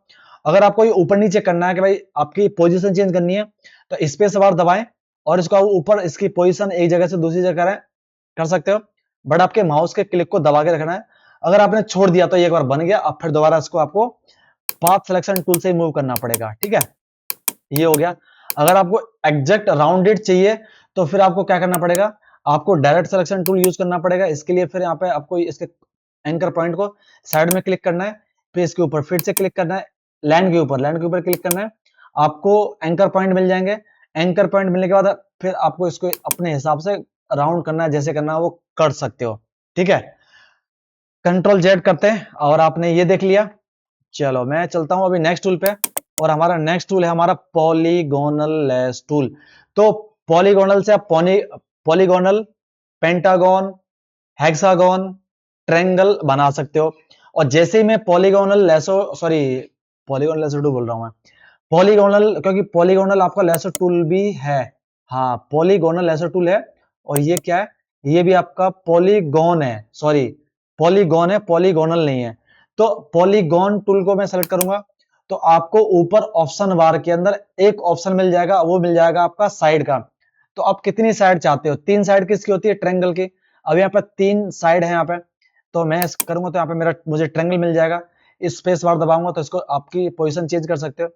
अगर आपको ये ऊपर नीचे करना है कि भाई आपकी पोजीशन चेंज करनी है, तो स्पेस बार दबाएं और इसको ऊपर इसकी पोजीशन एक जगह से दूसरी जगह करें, कर सकते हो, बट आपके माउस के क्लिक को दबा के रखना है। अगर आपने छोड़ दिया तो ये एक बार बन गया, अब फिर दोबारा इसको आपको पाथ सिलेक्शन टूल से मूव करना पड़ेगा, ठीक है। ये हो गया। अगर आपको एग्जैक्ट राउंडेड चाहिए तो फिर आपको क्या करना पड़ेगा, आपको डायरेक्ट सिलेक्शन टूल यूज करना पड़ेगा। इसके लिए फिर यहाँ पे आपको इसके एंकर पॉइंट को साइड में क्लिक करना है, फिर इसके ऊपर फिर से क्लिक करना है, लैंड के ऊपर क्लिक करना है, आपको एंकर पॉइंट मिल जाएंगे। एंकर पॉइंट मिलने के बाद फिर आपको इसको अपने हिसाब से राउंड करना है, जैसे करना है वो कर सकते हो, ठीक है। कंट्रोल जेड करते हैं, और आपने ये देख लिया। चलो मैं चलता हूं अभी नेक्स्ट टूल पे, और हमारा नेक्स्ट टूल है हमारा पॉलीगोनल लैस टूल। तो पॉलीगोनल से आप पॉलीगोनल, पेंटागन, हेक्सागन, ट्रायंगल बना सकते हो। और जैसे ही मैं polygonal lasso sorry polygonal lasso tool बोल रहा हूं मैं, पॉलीगोनल, क्योंकि पॉलीगोनल आपका लैसो टूल भी है, हाँ पॉलीगोनल लैसो टूल है। और ये क्या है, ये भी आपका पॉलीगोन है, सॉरी पॉलीगोन है, पॉलीगोनल नहीं है। तो पॉलीगोन टूल को मैं सेलेक्ट करूंगा, तो आपको ऊपर ऑप्शन बार के अंदर एक ऑप्शन मिल जाएगा, वो मिल जाएगा आपका साइड का। तो आप कितनी साइड चाहते हो, 3 साइड किसकी होती है, ट्रायंगल की। अब यहाँ पे 3 साइड है यहाँ पे, तो मैं करूंगा तो यहाँ पे मेरा मुझे ट्रायंगल मिल जाएगा। स्पेस बार दबाऊंगा तो इसको आपकी पोजीशन चेंज कर सकते हो।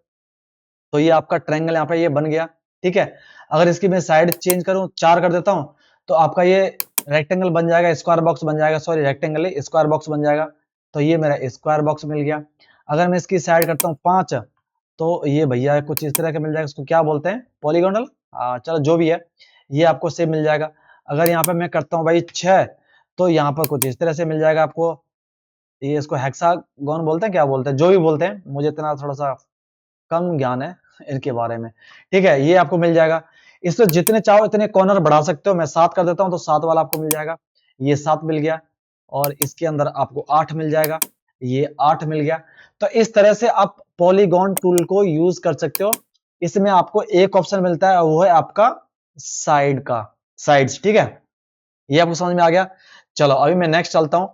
तो ये आपका ट्रायंगल यहाँ पे ये बन गया, ठीक है। अगर इसकी मैं साइड चेंज करूं, 4 कर देता हूं, तो आपका ये रेक्टेंगल बन जाएगा, स्क्वायर बॉक्स बन जाएगा, सॉरी रेक्टेंगल है, स्क्वायर बॉक्स बन जाएगा। तो ये मेरा स्क्वायर बॉक्स मिल गया। अगर मैं इसकी साइड करता हूँ 5, तो ये भैया कुछ इस तरह का मिल जाएगा, इसको क्या बोलते हैं, पॉलीगोनल, चलो जो भी है, ये आपको सेम मिल जाएगा। अगर यहाँ पे मैं करता हूँ भाई 6, तो यहाँ पर कुछ इस तरह से मिल जाएगा आपको। ये इसको हेक्सागोन बोलते हैं, क्या बोलते हैं, जो भी बोलते हैं, मुझे इतना थोड़ा सा कम ज्ञान है इनके बारे में, ठीक है। ये आपको मिल जाएगा। इसको जितने चाहो इतने कॉर्नर बढ़ा सकते हो। मैं 7 कर देता हूं, तो 7 वाला आपको मिल जाएगा, ये 7 मिल गया। और इसके अंदर आपको 8 मिल जाएगा, ये 8 मिल गया। तो इस तरह से आप पॉलीगॉन टूल को यूज कर सकते हो। इसमें आपको एक ऑप्शन मिलता है, वो है आपका साइड का, साइड्स, ठीक है। ये आपको समझ में आ गया। चलो अभी मैं नेक्स्ट चलता हूं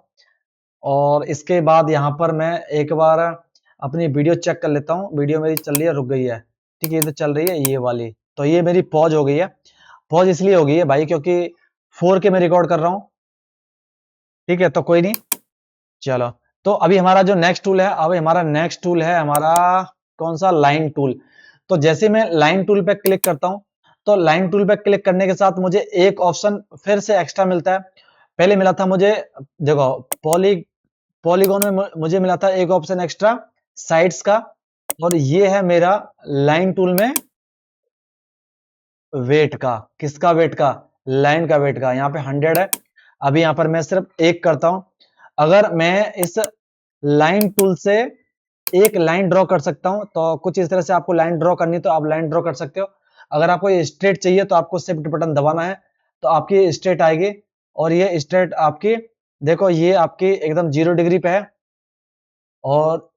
और इसके बाद यहां पर मैं एक बार अपनी वीडियो चेक कर लेता हूं। वीडियो मेरी चल रही है, रुक गई है, ठीक है, ये तो चल रही है ये वाली, तो ये मेरी पॉज हो गई है। पॉज इसलिए हो गई है भाई क्योंकि 4K में रिकॉर्ड कर रहा हूं, ठीक है, तो कोई नहीं। चलो, तो अभी हमारा जो नेक्स्ट टूल है, अभी हमारा नेक्स्ट टूल है हमारा कौन सा, लाइन टूल। तो जैसे मैं लाइन टूल पे क्लिक करता हूं, तो लाइन टूल पे क्लिक करने के साथ मुझे एक ऑप्शन फिर से एक्स्ट्रा मिलता है। पहले मिला था मुझे, देखो, पॉलीगॉन में मुझे मिला था एक ऑप्शन एक्स्ट्रा साइड्स का, और ये है मेरा लाइन टूल में वेट का। किसका वेट का, लाइन का वेट का। यहाँ पे 100 है। अभी यहाँ पर मैं सिर्फ एक करता हूं। अगर मैं इस लाइन टूल से एक लाइन ड्रॉ कर सकता हूं, तो कुछ इस तरह से आपको लाइन ड्रॉ करनी है तो आप लाइन ड्रॉ कर सकते हो। अगर आपको ये स्ट्रेट चाहिए तो आपको शिफ्ट बटन दबाना है, तो आपकी स्ट्रेट आएगी। और ये स्ट्रेट आपकी, देखो ये आपकी एकदम 0 डिग्री पे है, और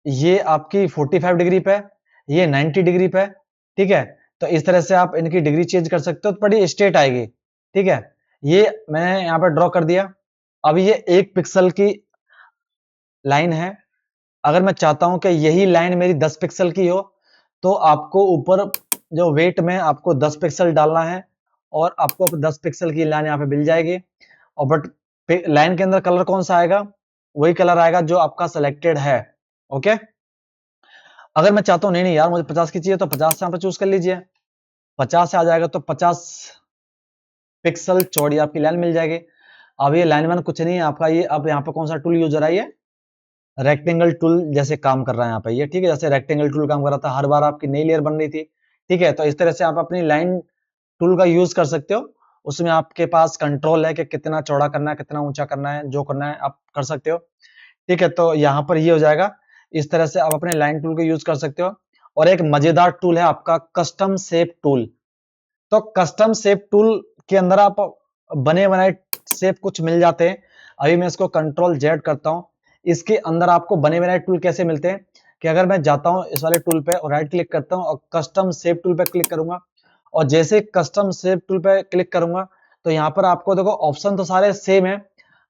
ये आपकी 45 डिग्री पे है, ये 90 डिग्री पे है, ठीक है। तो इस तरह से आप इनकी डिग्री चेंज कर सकते हो, तो बड़ी स्ट्रेट आएगी, ठीक है। ये मैंने यहाँ पे ड्रॉ कर दिया। अब ये 1 पिक्सल की लाइन है। अगर मैं चाहता हूं कि यही लाइन मेरी 10 पिक्सल की हो, तो आपको ऊपर जो वेट में आपको 10 पिक्सल डालना है, और आपको 10 पिक्सल की लाइन यहाँ पे मिल जाएगी। और बट लाइन के अंदर कलर कौन सा आएगा, वही कलर आएगा जो आपका सिलेक्टेड है, ओके। अगर मैं चाहता हूं नहीं नहीं यार मुझे 50 की चाहिए, तो 50 से यहाँ पे चूज कर लीजिए। 50 से आ जाएगा तो 50 पिक्सल चौड़ी आपकी लाइन मिल जाएगी। अब ये लाइन वन कुछ नहीं है आपका, ये अब यहाँ पे कौन सा टूल यूज हो रहा है, ये रेक्टेंगल टूल जैसे काम कर रहा है यहाँ पे ये, ठीक है। जैसे रेक्टेंगल टूल काम कर रहा था, हर बार आपकी नई लेयर बन रही थी, ठीक है। तो इस तरह से आप अपनी लाइन टूल का यूज कर सकते हो। उसमें आपके पास कंट्रोल है कि कितना चौड़ा करना है, कितना ऊंचा करना है, जो करना है आप कर सकते हो, ठीक है। तो यहाँ पर ये हो जाएगा। इस तरह से आप अपने लाइन टूल को यूज कर सकते हो। और एक मजेदार टूल है आपका कस्टम शेप टूल। तो कस्टम शेप टूल के अंदर आप बने बनाए शेप कुछ मिल जाते हैं। अभी मैं इसको कंट्रोल जेड करता हूं। इसके अंदर आपको बने बनाए टूल कैसे मिलते हैं, कि अगर मैं जाता हूं इस वाले टूल पे और राइट क्लिक करता हूं और कस्टम शेप टूल पे क्लिक करूंगा, और जैसे कस्टम शेप टूल पे क्लिक करूंगा, तो यहाँ पर आपको देखो ऑप्शन तो सारे सेम है,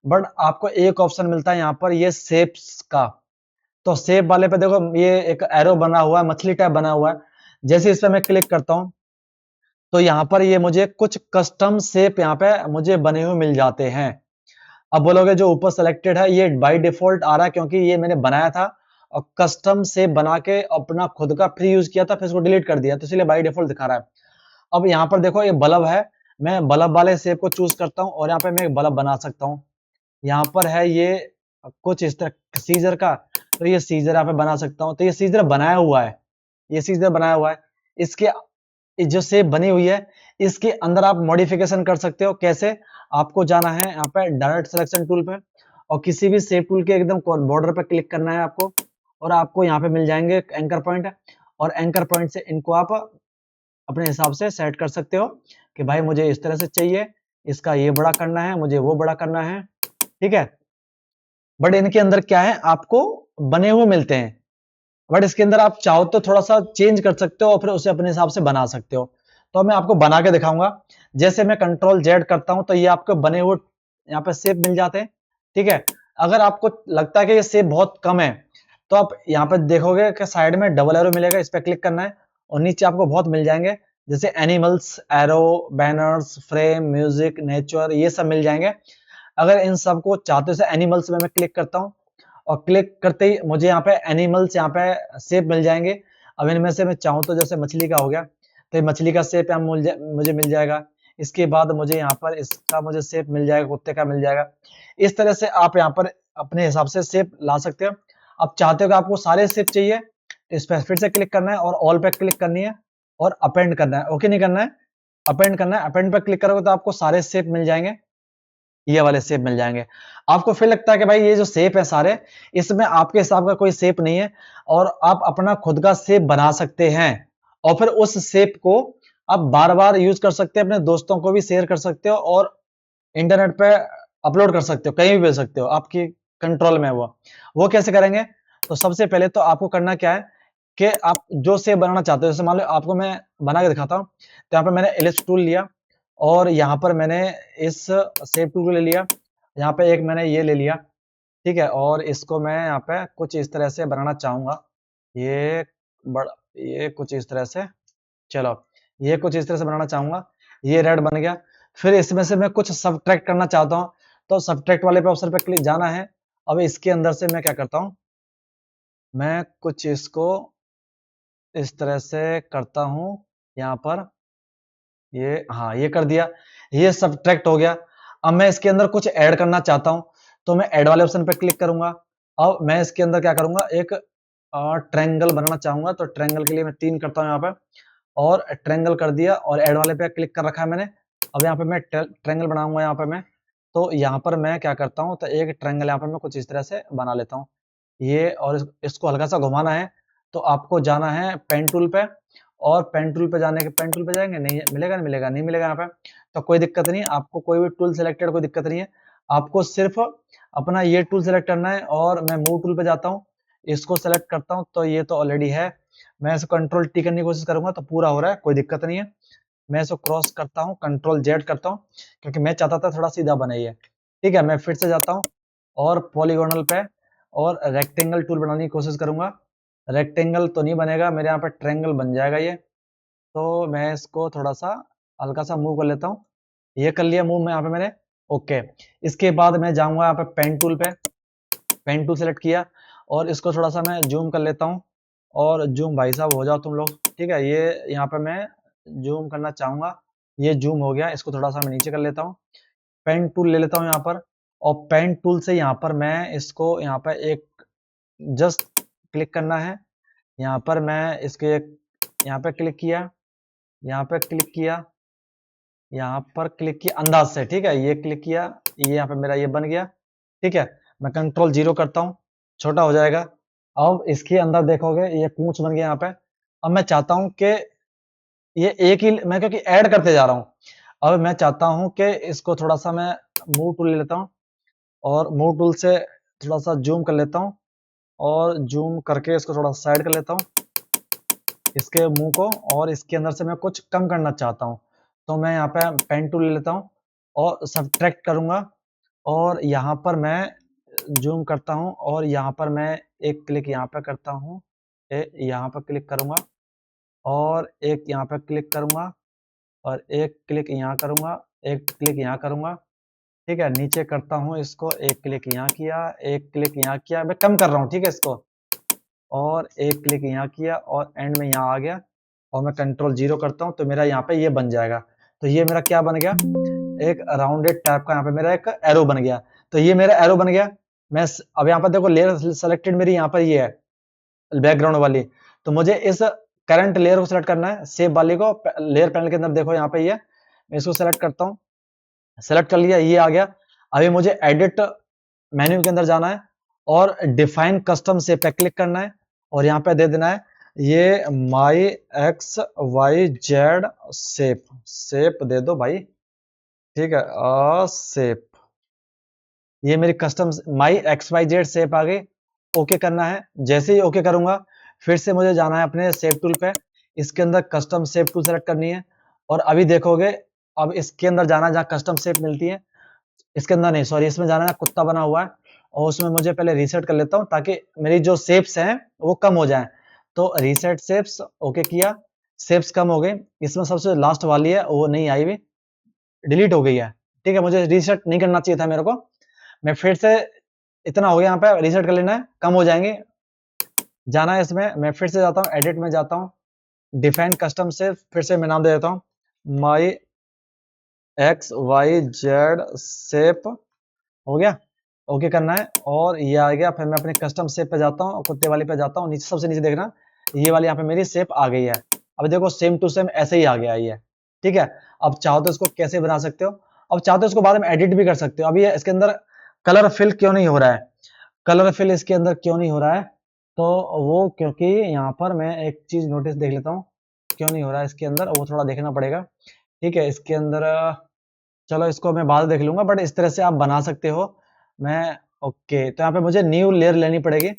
बट आपको एक ऑप्शन मिलता है यहाँ पर, ये शेप्स का। तो शेप वाले पे देखो ये एक एरो बना हुआ है, मछली टाइप बना हुआ है। जैसे इस पे मैं क्लिक करता हूं, तो यहाँ पर ये मुझे कुछ कस्टम शेप यहाँ पे मुझे बने हुए मिल जाते हैं। अब बोलोगे जो ऊपर सेलेक्टेड है ये बाय डिफॉल्ट आ रहा है क्योंकि ये मैंने बनाया था, और कस्टम शेप बना के अपना खुद का फ्री यूज किया था, फिर इसको डिलीट कर दिया, तो इसलिए बाय डिफॉल्ट दिखा रहा है। अब यहाँ पर देखो ये बल्ब है, मैं बल्ब वाले शेप को चूज करता हूँ और यहाँ पे मैं एक बल्ब बना सकता हूँ। यहाँ पर है ये कुछ इस तरह सीजर का, तो ये सीजर यहाँ पे बना सकता हूँ। तो ये सीजर बनाया हुआ है, ये सीजर बनाया हुआ है। इसके जो शेप बनी हुई है, इसके अंदर आप मॉडिफिकेशन कर सकते हो। कैसे, आपको जाना है यहाँ पे डायरेक्ट सिलेक्शन टूल पे, और किसी भी शेप टूल के एकदम बॉर्डर पे क्लिक करना है आपको, और आपको यहाँ पे मिल जाएंगे एंकर पॉइंट, और एंकर पॉइंट से इनको आप अपने हिसाब से सेट कर सकते हो कि भाई मुझे इस तरह से चाहिए, इसका ये बड़ा करना है, मुझे वो बड़ा करना है, ठीक है। बट इनके अंदर क्या है, आपको बने हुए मिलते हैं, बट इसके अंदर आप चाहो तो थोड़ा सा चेंज कर सकते हो और फिर उसे अपने हिसाब से बना सकते हो। तो मैं आपको बना के दिखाऊंगा। जैसे मैं कंट्रोल जेड करता हूं, तो ये आपको बने हुए यहाँ पे शेप मिल जाते हैं, ठीक है। अगर आपको लगता है कि ये शेप बहुत कम है, तो आप यहाँ पे देखोगे कि साइड में डबल एरो मिलेगा, इस पर क्लिक करना है, और नीचे आपको बहुत मिल जाएंगे, जैसे animals, arrow, banners, frame, music, nature, ये सब मिल जाएंगे। अगर इन सबको चाहते हो, जैसे एनिमल्स में मैं क्लिक करता हूँ, और क्लिक करते ही मुझे यहाँ पे एनिमल्स यहाँ पे शेप मिल जाएंगे। अब इनमें से मैं चाहूँ तो जैसे मछली का हो गया, तो ये मछली का शेप यहाँ मुझे मिल जाएगा। इसके बाद मुझे यहाँ पर इसका मुझे शेप मिल जाएगा, कुत्ते का मिल जाएगा। इस तरह से आप यहाँ पर अपने हिसाब से शेप ला सकते हो। आप चाहते हो कि आपको सारे शेप चाहिए, तो इस पर फिर से क्लिक करना है और ऑल पे क्लिक करनी है और अपेंड करना है। ओके नहीं करना है, अपेंड करना है। अपेंड पे क्लिक करोगे तो आपको सारे शेप मिल जाएंगे, ये वाले शेप मिल जाएंगे। आपको फिर लगता है कि भाई ये जो शेप है सारे, इसमें आपके हिसाब का कोई शेप नहीं है, और आप अपना खुद का शेप बना सकते हैं, और फिर उस शेप को आप बार बार यूज कर सकते हैं, अपने दोस्तों को भी शेयर कर सकते हो, और इंटरनेट पे अपलोड कर सकते हो, कहीं भी भेज सकते हो, आपकी कंट्रोल में है वो कैसे करेंगे। तो सबसे पहले तो आपको करना क्या है कि आप जो शेप बनाना चाहते हो, जैसे मान लो आपको मैं बना के दिखाता हूँ। तो यहाँ पे मैंने एलिप्स टूल लिया, और यहाँ पर मैंने इस शेप टूल को ले लिया, यहाँ पे एक मैंने ये ले लिया, ठीक है। और इसको मैं यहाँ पे कुछ इस तरह से बनाना चाहूंगा, ये बड़ा, ये कुछ इस तरह से, चलो ये कुछ इस तरह से बनाना चाहूंगा, ये रेड बन गया। फिर इसमें से मैं कुछ सब्ट्रैक्ट करना चाहता हूँ, तो सब्ट्रैक्ट वाले पे ऑप्शन पे क्लिक जाना है। अब इसके अंदर से मैं क्या करता हूँ, मैं कुछ इसको इस तरह से करता हूँ, यहाँ पर ये, हाँ ये कर दिया, ये सब्ट्रैक्ट हो गया। अब मैं इसके अंदर कुछ ऐड करना चाहता हूँ, तो मैं ऐड वाले ऑप्शन पे क्लिक करूंगा। अब मैं इसके अंदर क्या करूंगा, एक ट्रायंगल बनाना चाहूंगा, तो ट्रायंगल के लिए मैं 3 करता हूँ यहाँ पे, और ट्रायंगल कर दिया और ऐड वाले पे क्लिक कर रखा है मैंने। अब यहाँ पे मैं ट्रायंगल बनाऊंगा यहाँ पे मैं, तो यहाँ पर मैं क्या करता हूँ, तो एक ट्रायंगल यहाँ पर मैं कुछ इस तरह से बना लेता हूँ ये, और इसको हल्का सा घुमाना है। तो आपको जाना है पेन टूल पे, और पेन टूल पे जाने के, पेन टूल पे जाएंगे, नहीं मिलेगा, नहीं मिलेगा, नहीं मिलेगा यहाँ पे, तो कोई दिक्कत नहीं, आपको कोई भी टूल सेलेक्टेड, कोई दिक्कत नहीं है। आपको सिर्फ अपना ये टूल सेलेक्ट करना है, और मैं मूव टूल पे जाता हूँ, इसको सेलेक्ट करता हूँ, तो ये तो ऑलरेडी है। मैं इसको कंट्रोल टी करने की कोशिश करूंगा तो पूरा हो रहा है, कोई दिक्कत नहीं है। मैं इसको क्रॉस करता हूँ, कंट्रोल जेड करता हूँ, क्योंकि मैं चाहता था थोड़ा सीधा बने ये, ठीक है। मैं फिर से जाता हूँ और पॉलीगोनल पे, और रेक्टेंगल टूल बनाने की कोशिश करूंगा। रेक्टेंगल तो नहीं बनेगा मेरे यहाँ पे, ट्रायंगल बन जाएगा ये। तो मैं इसको थोड़ा सा हल्का सा मूव कर लेता हूँ, ये कर लिया मूव मैं यहाँ पे मैंने, ओके। इसके बाद मैं जाऊंगा यहाँ पे पेन टूल पे, पेन टूल सेलेक्ट किया, और इसको थोड़ा सा मैं जूम कर लेता हूँ। और जूम भाई साहब हो जाओ तुम लोग, ठीक है। ये यहाँ पे मैं जूम करना चाहूंगा, ये जूम हो गया, इसको थोड़ा सा मैं नीचे कर लेता हूँ। पेन टूल ले लेता हूँ यहाँ पर, और पेन टूल से यहाँ पर मैं इसको यहाँ पर एक जस्ट क्लिक करना है। यहाँ पर मैं इसके यहाँ पे क्लिक किया, यहाँ पे क्लिक किया, यहाँ पर क्लिक किया अंदाज से, ठीक है। ये क्लिक किया, ये यहाँ पे मेरा ये बन गया, ठीक है। मैं कंट्रोल 0 करता हूँ, छोटा हो जाएगा। अब इसके अंदर देखोगे ये पूंछ बन गया यहाँ पे। अब मैं चाहता हूँ कि ये एक ही, मैं क्योंकि ऐड करते जा रहा हूँ, अब मैं चाहता हूँ कि इसको थोड़ा सा मैं मूव टूल ले लेता हूँ, और मूव टूल से थोड़ा सा जूम कर लेता हूँ, और जूम करके इसको थोड़ा साइड कर लेता हूँ, इसके मुंह को। और इसके अंदर से मैं कुछ कम करना चाहता हूँ, तो मैं यहाँ पे पेन टूल ले लेता हूँ, और सब्ट्रैक्ट करूंगा, और यहाँ पर मैं जूम करता हूँ, और यहाँ पर मैं एक क्लिक यहाँ पे करता हूँ, यहाँ पर क्लिक करूंगा, और एक यहाँ पे क्लिक करूंगा, और एक क्लिक यहाँ करूंगा, एक क्लिक यहाँ करूंगा, ठीक है। नीचे करता हूँ इसको, एक क्लिक यहाँ किया, एक क्लिक यहाँ किया, मैं कम कर रहा हूँ, ठीक है इसको, और एक क्लिक यहाँ किया, और एंड में यहाँ आ गया, और मैं कंट्रोल 0 करता हूँ, तो मेरा यहाँ पे ये बन जाएगा। तो ये मेरा क्या बन गया, एक राउंडेड टाइप का यहाँ पे मेरा एक एरो बन गया। तो ये मेरा एरो बन गया। मैं अब यहाँ पर देखो लेयर सेलेक्टेड मेरी यहाँ पर ये है, बैकग्राउंड वाली। तो मुझे इस करंट लेयर को सिलेक्ट करना है, सेव वाली को, लेयर पैनल के अंदर देखो यहाँ पे ये, मैं इसको सेलेक्ट करता हूँ, सेलेक्ट कर लिया, ये आ गया। अभी मुझे एडिट मेन्यू के अंदर जाना है, और डिफाइन कस्टम शेप पे क्लिक करना है, और यहाँ पे दे देना है ये my X Y Z shape, shape दे दो भाई, ठीक है, शेप, ये मेरी custom my X Y Z shape आ गई। ओके करना है, जैसे ही ओके करूंगा, फिर से मुझे जाना है अपने शेप टूल पे, इसके अंदर कस्टम शेप टूल सेलेक्ट करनी है, और अभी देखोगे, अब इसके अंदर जाना है जहाँ कस्टम शेप मिलती है, इसके अंदर नहीं, सॉरी, इसमें जाना है, कुत्ता बना हुआ है, और उसमें मुझे पहले रीसेट कर लेता हूँ, ताकि मेरी जो शेप्स हैं वो कम हो जाए। तो रीसेट शेप्स, ओके किया, शेप्स कम हो गई। इसमें सबसे लास्ट वाली है वो नहीं आई हुई, डिलीट हो गई है, ठीक है। मुझे रीसेट नहीं करना चाहिए था मेरे को, मैं फिर से, इतना हो गया, यहाँ पे रीसेट कर लेना है, कम हो जाएंगे। जाना है इसमें, मैं फिर से जाता हूँ, एडिट में जाता हूँ, डिफाइन कस्टम से फिर से मैं नाम दे देता हूँ माई एक्स वाई जेड शेप, हो गया, ओके करना है, और ये आ गया। फिर मैं अपने कस्टम शेप पे जाता हूँ, कुत्ते वाली पे जाता हूँ, नीचे सबसे नीचे देखना, ये वाली यहाँ पे मेरी शेप आ गई है। अब देखो सेम टू सेम ऐसे ही आ गया ये, ठीक है। अब चाहो तो इसको कैसे बना सकते हो, अब चाहो तो इसको बाद में एडिट भी कर सकते हो। अभी इसके अंदर कलर फिल क्यों नहीं हो रहा है, कलर फिल इसके अंदर क्यों नहीं हो रहा है, तो वो क्योंकि यहाँ पर मैं एक चीज नोटिस देख लेता हूँ, क्यों नहीं हो रहा है इसके अंदर, वो थोड़ा देखना पड़ेगा, ठीक है। इसके अंदर चलो इसको मैं बाद में देख लूंगा, बट इस तरह से आप बना सकते हो। मैं ओके, तो यहाँ पे मुझे न्यू लेयर लेनी पड़ेगी,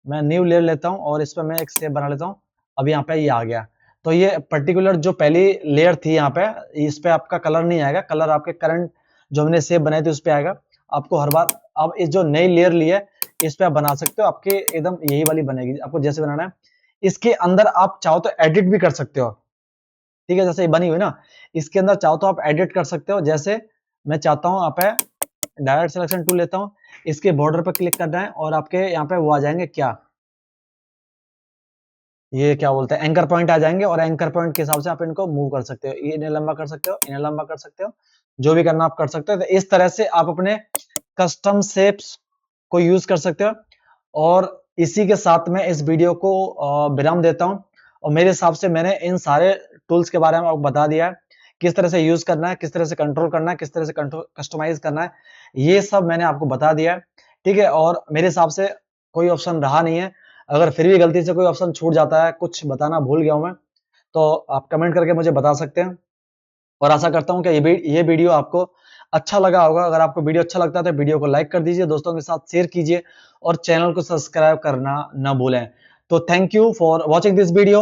मैं न्यू लेयर लेता हूँ, और इस पर मैं एक शेप बना लेता हूँ। अब यहाँ पे ये आ गया। तो ये पर्टिकुलर जो पहली लेयर थी यहाँ पे, इस पे आपका कलर नहीं आएगा, कलर आपके करंट जो हमने शेप बनाई थी उस पे आएगा। आपको हर बार अब इस जो नई लेयर ली है इस पे आप बना सकते हो, आपके एकदम यही वाली बनेगी आपको जैसे बनाना है। इसके अंदर आप चाहो तो एडिट भी कर सकते हो, ठीक है, जैसे ये बनी हुई ना, इसके अंदर चाहो तो आप एडिट कर सकते हो। जैसे मैं चाहता हूँ आप डायरेक्ट सिलेक्शन टूल लेता हूँ, इसके बॉर्डर पर क्लिक करना है और आपके यहाँ पे वो आ जाएंगे क्या, ये क्या बोलते हैं, एंकर पॉइंट आ जाएंगे और एंकर पॉइंट के हिसाब से आप इनको मूव कर सकते हो, इन्हें लंबा कर सकते हो, इन्हें लंबा कर सकते हो, जो भी करना आप कर सकते हो। तो इस तरह से आप अपने कस्टम शेप्स को यूज कर सकते हो। और इसी के साथ मैं इस वीडियो को विराम देता हूं। और मेरे हिसाब से मैंने इन सारे टूल्स के बारे में आपको बता दिया है, किस तरह से यूज करना है, किस तरह से कंट्रोल करना है, किस तरह से कस्टमाइज करना है, ये सब मैंने आपको बता दिया है, ठीक है। और मेरे हिसाब से कोई ऑप्शन रहा नहीं है। अगर फिर भी गलती से कोई ऑप्शन छूट जाता है, कुछ बताना भूल गया हूं मैं, तो आप कमेंट करके मुझे बता सकते हैं। और आशा करता हूं कि ये वीडियो आपको अच्छा लगा होगा। अगर आपको वीडियो अच्छा लगता है तो वीडियो को लाइक कर दीजिए, दोस्तों के साथ शेयर कीजिए और चैनल को सब्सक्राइब करना ना भूलें। तो thank you for watching this video.